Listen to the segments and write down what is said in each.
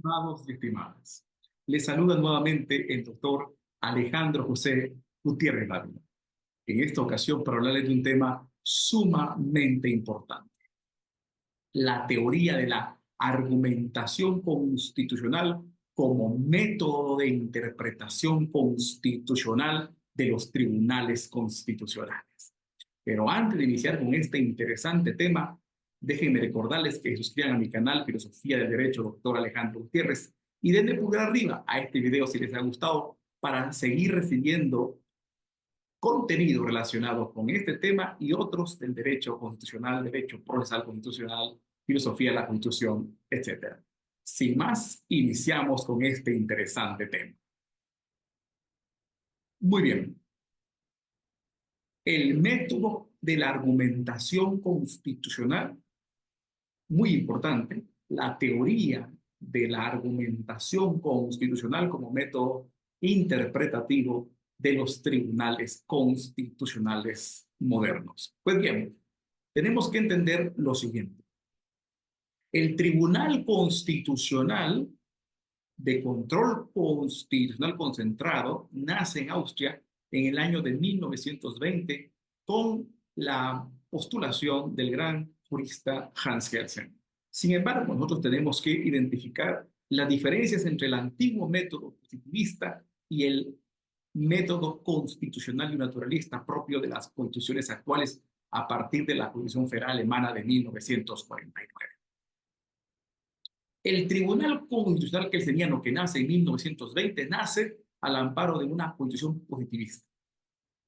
Estimados y estimadas, les saluda nuevamente el doctor Alejandro José Gutiérrez Dávila. En esta ocasión para hablarles de un tema sumamente importante, la teoría de la argumentación constitucional como método de interpretación constitucional de los tribunales constitucionales. Pero antes de iniciar con este interesante tema, déjenme recordarles que se suscriban a mi canal Filosofía del Derecho, doctor Alejandro Gutiérrez, y denle pulgar arriba a este video si les ha gustado para seguir recibiendo contenido relacionado con este tema y otros del derecho constitucional, derecho procesal constitucional, filosofía de la Constitución, etc. Sin más, iniciamos con este interesante tema. Muy bien. El método de la argumentación constitucional, muy importante, la teoría de la argumentación constitucional como método interpretativo de los tribunales constitucionales modernos. Pues bien, tenemos que entender lo siguiente. El Tribunal Constitucional de Control Constitucional Concentrado nace en Austria en el año de 1920 con la postulación del gran jurista Hans Kelsen. Sin embargo, nosotros tenemos que identificar las diferencias entre el antiguo método positivista y el método constitucional y naturalista propio de las constituciones actuales a partir de la Constitución Federal Alemana de 1949. El Tribunal Constitucional Kelseniano, que nace en 1920, nace al amparo de una constitución positivista.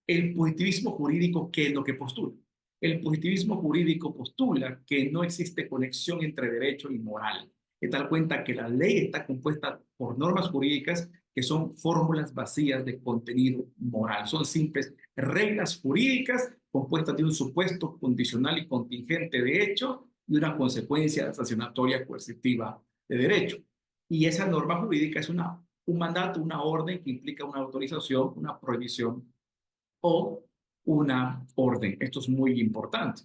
El positivismo jurídico, ¿qué es lo que postula? El positivismo jurídico postula que no existe conexión entre derecho y moral, de tal cuenta que la ley está compuesta por normas jurídicas que son fórmulas vacías de contenido moral. Son simples reglas jurídicas compuestas de un supuesto condicional y contingente de hecho y una consecuencia sancionatoria coercitiva de derecho. Y esa norma jurídica es un mandato, una orden que implica una autorización, una prohibición o una orden. Esto es muy importante.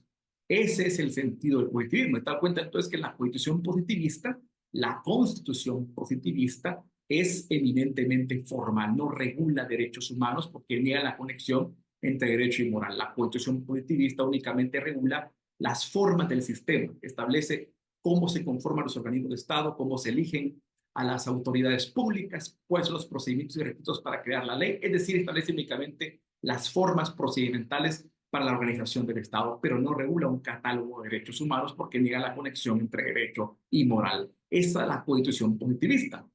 Ese es el sentido del positivismo. Te das cuenta entonces que la constitución positivista, la constitución positivista es eminentemente formal, no regula derechos humanos porque niega la conexión entre derecho y moral. La constitución positivista únicamente regula las formas del sistema, establece cómo se conforman los organismos de Estado, cómo se eligen a las autoridades públicas, cuáles son los procedimientos y requisitos para crear la ley, es decir, establece únicamente las formas procedimentales para la organización del Estado, pero no regula un catálogo de derechos humanos porque niega la conexión entre derecho y moral. Esa es la constitución positivista.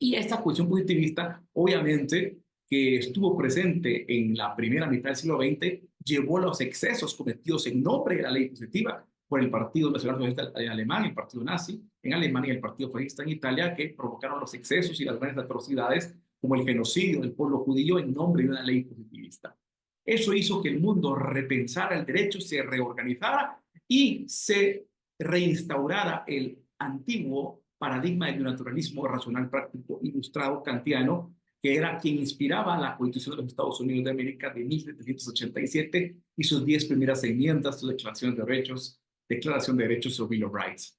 Y esta constitución positivista, obviamente, que estuvo presente en la primera mitad del siglo XX, llevó a los excesos cometidos en nombre de la ley positiva por el Partido Nacional Socialista Alemán, el Partido Nazi en Alemania y el Partido Fascista en Italia, que provocaron los excesos y las grandes atrocidades como el genocidio del pueblo judío en nombre de una ley positivista. Eso hizo que el mundo repensara el derecho, se reorganizara y se reinstaurara el antiguo paradigma del naturalismo racional práctico ilustrado kantiano, que era quien inspiraba la Constitución de los Estados Unidos de América de 1787 y sus 10 primeras enmiendas, sus Declaración de Derechos o Bill of Rights.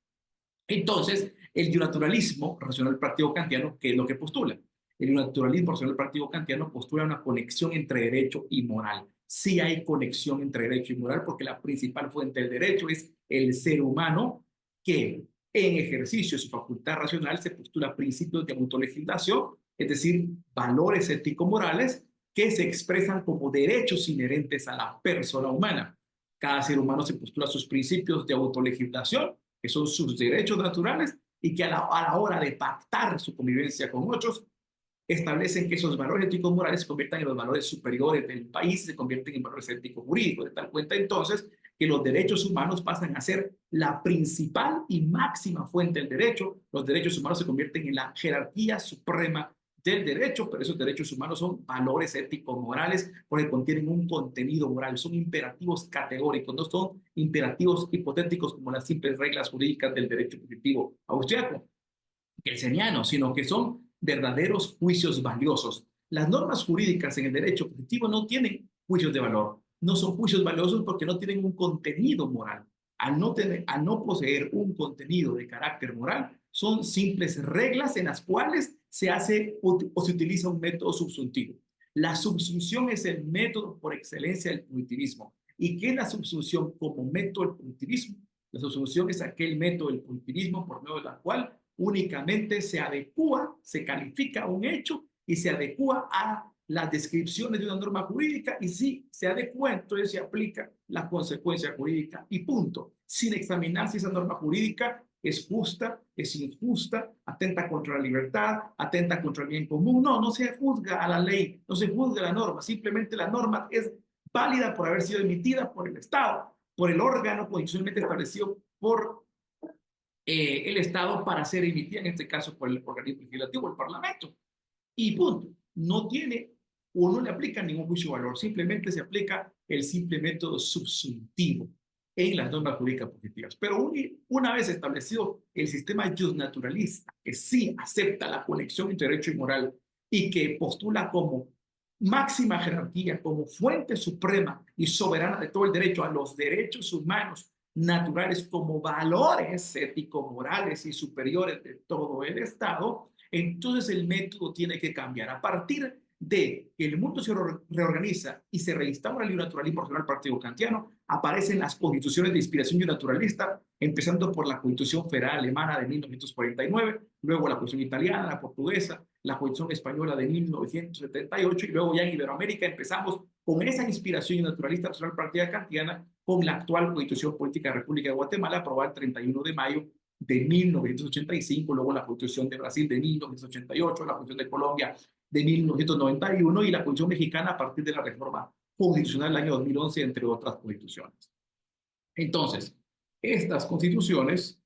Entonces, el naturalismo racional práctico kantiano, ¿qué es lo que postula? El naturalismo racional práctico kantiano postula una conexión entre derecho y moral. Sí hay conexión entre derecho y moral porque la principal fuente del derecho es el ser humano que en ejercicio de su facultad racional se postula principios de autolegislación, es decir, valores ético-morales que se expresan como derechos inherentes a la persona humana. Cada ser humano se postula sus principios de autolegislación, que son sus derechos naturales, y que a la hora de pactar su convivencia con otros, establecen que esos valores éticos morales se conviertan en los valores superiores del país, se convierten en valores éticos jurídicos, de tal cuenta entonces que los derechos humanos pasan a ser la principal y máxima fuente del derecho. Los derechos humanos se convierten en la jerarquía suprema del derecho, pero esos derechos humanos son valores éticos morales porque contienen un contenido moral, son imperativos categóricos, no son imperativos hipotéticos como las simples reglas jurídicas del derecho positivo austriaco, kelseniano, sino que son verdaderos juicios valiosos. Las normas jurídicas en el derecho positivo no tienen juicios de valor, no son juicios valiosos porque no tienen un contenido moral. Al no poseer un contenido de carácter moral, son simples reglas en las cuales se hace o se utiliza un método subsuntivo. La subsunción es el método por excelencia del punitivismo. ¿Y qué es la subsunción como método del punitivismo? La subsunción es aquel método del punitivismo por medio de la cual únicamente se adecua, se califica un hecho y se adecua a las descripciones de una norma jurídica, y si se adecua, entonces se aplica la consecuencia jurídica y punto, sin examinar si esa norma jurídica es justa, es injusta, atenta contra la libertad, atenta contra el bien común. No, no se juzga a la ley, no se juzga a la norma, simplemente la norma es válida por haber sido emitida por el Estado, por el órgano constitucionalmente establecido por el Estado para ser emitida, en este caso por el organismo legislativo, el Parlamento. Y punto. No tiene o no le aplica ningún juicio de valor, simplemente se aplica el simple método subsuntivo en las normas jurídicas positivas. Pero una vez establecido el sistema justnaturalista, que sí acepta la conexión entre derecho y moral y que postula como máxima jerarquía, como fuente suprema y soberana de todo el derecho a los derechos humanos naturales como valores ético-morales y superiores de todo el Estado, entonces el método tiene que cambiar. A partir de que el mundo se reorganiza y se reinstaura el naturalismo racional partido kantiano, aparecen las constituciones de inspiración naturalista, empezando por la Constitución Federal Alemana de 1949, luego la Constitución Italiana, la Portuguesa, la Constitución Española de 1978, y luego ya en Iberoamérica empezamos con esa inspiración naturalista racional partida kantiana con la actual Constitución Política de la República de Guatemala, aprobada el 31 de mayo de 1985, luego la Constitución de Brasil de 1988, la Constitución de Colombia de 1991 y la Constitución mexicana a partir de la reforma constitucional del año 2011, entre otras constituciones. Entonces, estas constituciones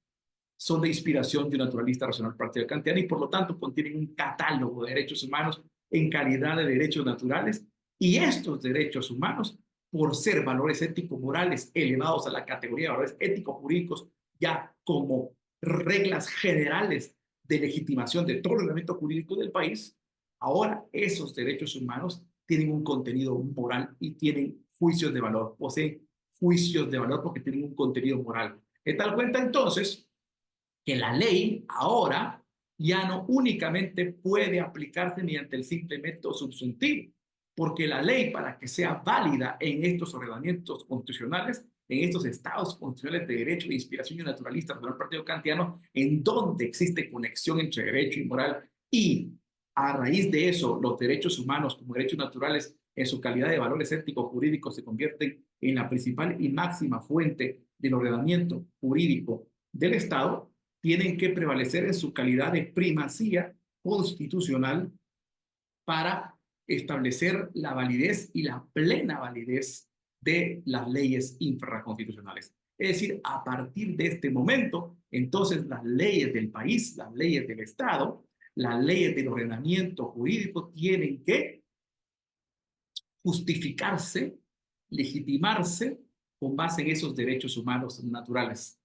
son de inspiración de un naturalista racional partido kantiano y por lo tanto contienen un catálogo de derechos humanos en calidad de derechos naturales, y estos derechos humanos, por ser valores ético-morales elevados a la categoría de valores ético-jurídicos ya como reglas generales de legitimación de todo el ordenamiento jurídico del país, ahora esos derechos humanos tienen un contenido moral y tienen juicios de valor, poseen juicios de valor porque tienen un contenido moral. De tal cuenta entonces que la ley ahora ya no únicamente puede aplicarse mediante el simple método subsuntivo, porque la ley, para que sea válida en estos ordenamientos constitucionales, en estos estados constitucionales de derecho de inspiración y naturalista del partido kantiano, en donde existe conexión entre derecho y moral, y a raíz de eso los derechos humanos como derechos naturales en su calidad de valores éticos jurídicos se convierten en la principal y máxima fuente del ordenamiento jurídico del Estado, tienen que prevalecer en su calidad de primacía constitucional para establecer la validez y la plena validez de las leyes infraconstitucionales. Es decir, a partir de este momento, entonces las leyes del país, las leyes del Estado, las leyes del ordenamiento jurídico tienen que justificarse, legitimarse con base en esos derechos humanos naturales.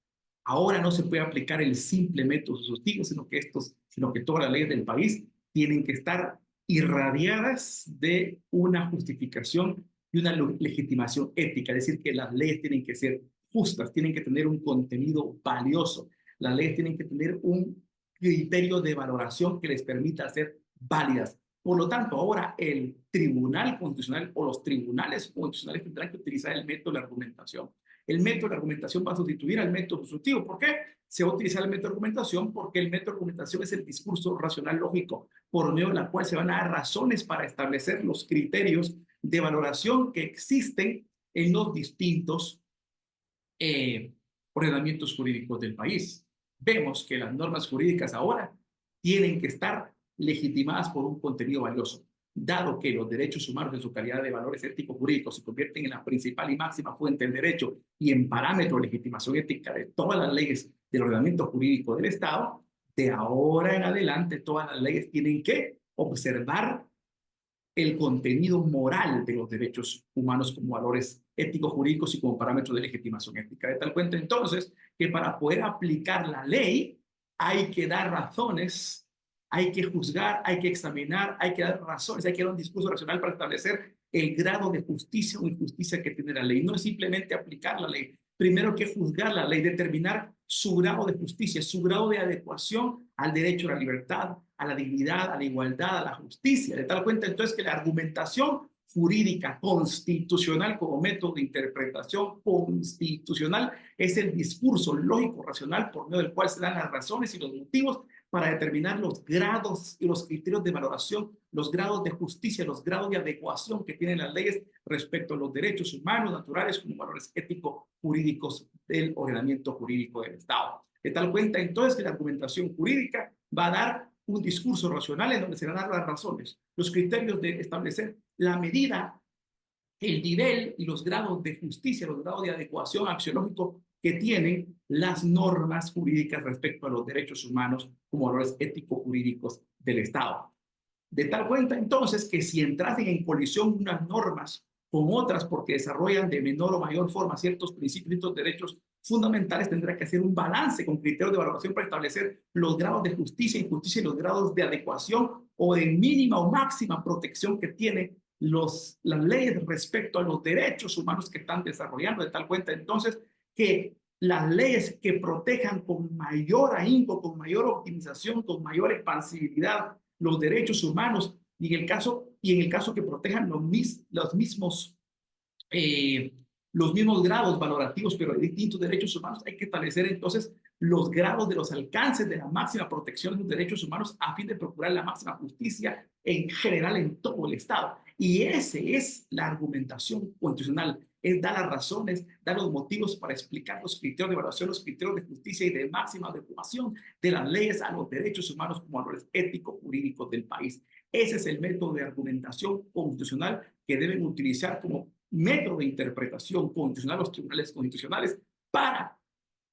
Ahora no se puede aplicar el simple método sustantivo, sino que todas las leyes del país tienen que estar irradiadas de una justificación y una legitimación ética, es decir, que las leyes tienen que ser justas, tienen que tener un contenido valioso, las leyes tienen que tener un criterio de valoración que les permita ser válidas. Por lo tanto, ahora el Tribunal Constitucional o los tribunales constitucionales tendrán que utilizar el método de la argumentación. El método de argumentación va a sustituir al método sustantivo. ¿Por qué? Se va a utilizar el método de argumentación porque el método de argumentación es el discurso racional lógico por medio de la cual se van a dar razones para establecer los criterios de valoración que existen en los distintos ordenamientos jurídicos del país. Vemos que las normas jurídicas ahora tienen que estar legitimadas por un contenido valioso. Dado que los derechos humanos en su calidad de valores éticos jurídicos se convierten en la principal y máxima fuente del derecho y en parámetro de legitimación ética de todas las leyes del ordenamiento jurídico del Estado, de ahora en adelante todas las leyes tienen que observar el contenido moral de los derechos humanos como valores éticos jurídicos y como parámetros de legitimación ética. De tal cuenta entonces que para poder aplicar la ley hay que dar razones, hay que juzgar, hay que examinar, hay que dar razones, hay que dar un discurso racional para establecer el grado de justicia o injusticia que tiene la ley. No es simplemente aplicar la ley, primero que juzgar la ley, determinar su grado de justicia, su grado de adecuación al derecho a la libertad, a la dignidad, a la igualdad, a la justicia. De tal cuenta entonces que la argumentación jurídica constitucional como método de interpretación constitucional es el discurso lógico racional por medio del cual se dan las razones y los motivos para determinar los grados y los criterios de valoración, los grados de justicia, los grados de adecuación que tienen las leyes respecto a los derechos humanos, naturales, como valores éticos jurídicos del ordenamiento jurídico del Estado. De tal cuenta entonces que la argumentación jurídica va a dar un discurso racional en donde se van a dar las razones, los criterios de establecer la medida, el nivel y los grados de justicia, los grados de adecuación axiológico que tienen las normas jurídicas respecto a los derechos humanos como valores éticos jurídicos del Estado. De tal cuenta entonces que si entrasen en colisión unas normas con otras porque desarrollan de menor o mayor forma ciertos principios y estos derechos fundamentales, tendrá que hacer un balance con criterios de valoración para establecer los grados de justicia, injusticia y los grados de adecuación o de mínima o máxima protección que tienen las leyes respecto a los derechos humanos que están desarrollando. De tal cuenta entonces que las leyes que protejan con mayor ahínco, con mayor optimización, con mayor expansividad los derechos humanos y en el caso que protejan los mismos grados valorativos, pero de distintos derechos humanos, hay que establecer entonces los grados de los alcances de la máxima protección de los derechos humanos a fin de procurar la máxima justicia en general en todo el Estado. Y esa es la argumentación constitucional, es dar las razones, dar los motivos para explicar los criterios de evaluación, los criterios de justicia y de máxima adecuación de las leyes a los derechos humanos como valores éticos jurídicos del país. Ese es el método de argumentación constitucional que deben utilizar como método de interpretación constitucional los tribunales constitucionales para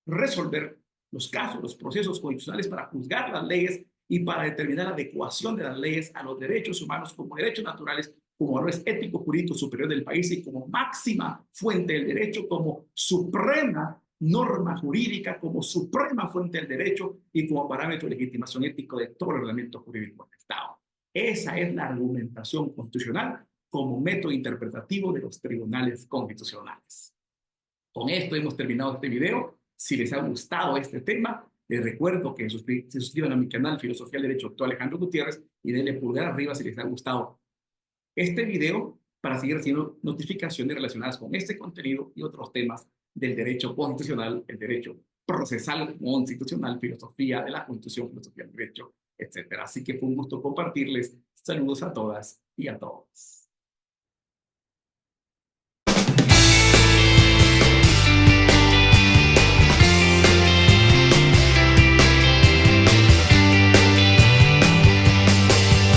resolver los casos, los procesos constitucionales, para juzgar las leyes y para determinar la adecuación de las leyes a los derechos humanos como derechos naturales, como valores éticos jurídicos superior del país y como máxima fuente del derecho, como suprema norma jurídica, como suprema fuente del derecho y como parámetro de legitimación ético de todo el ordenamiento jurídico del Estado. Esa es la argumentación constitucional como método interpretativo de los tribunales constitucionales. Con esto hemos terminado este video. Si les ha gustado este tema, les recuerdo que se suscriban a mi canal Filosofía del Derecho, Dr. Alejandro Gutiérrez, y denle pulgar arriba si les ha gustado este video para seguir haciendo notificaciones relacionadas con este contenido y otros temas del derecho constitucional, el derecho procesal constitucional, filosofía de la Constitución, filosofía del derecho, etc. Así que fue un gusto compartirles. Saludos a todas y a todos.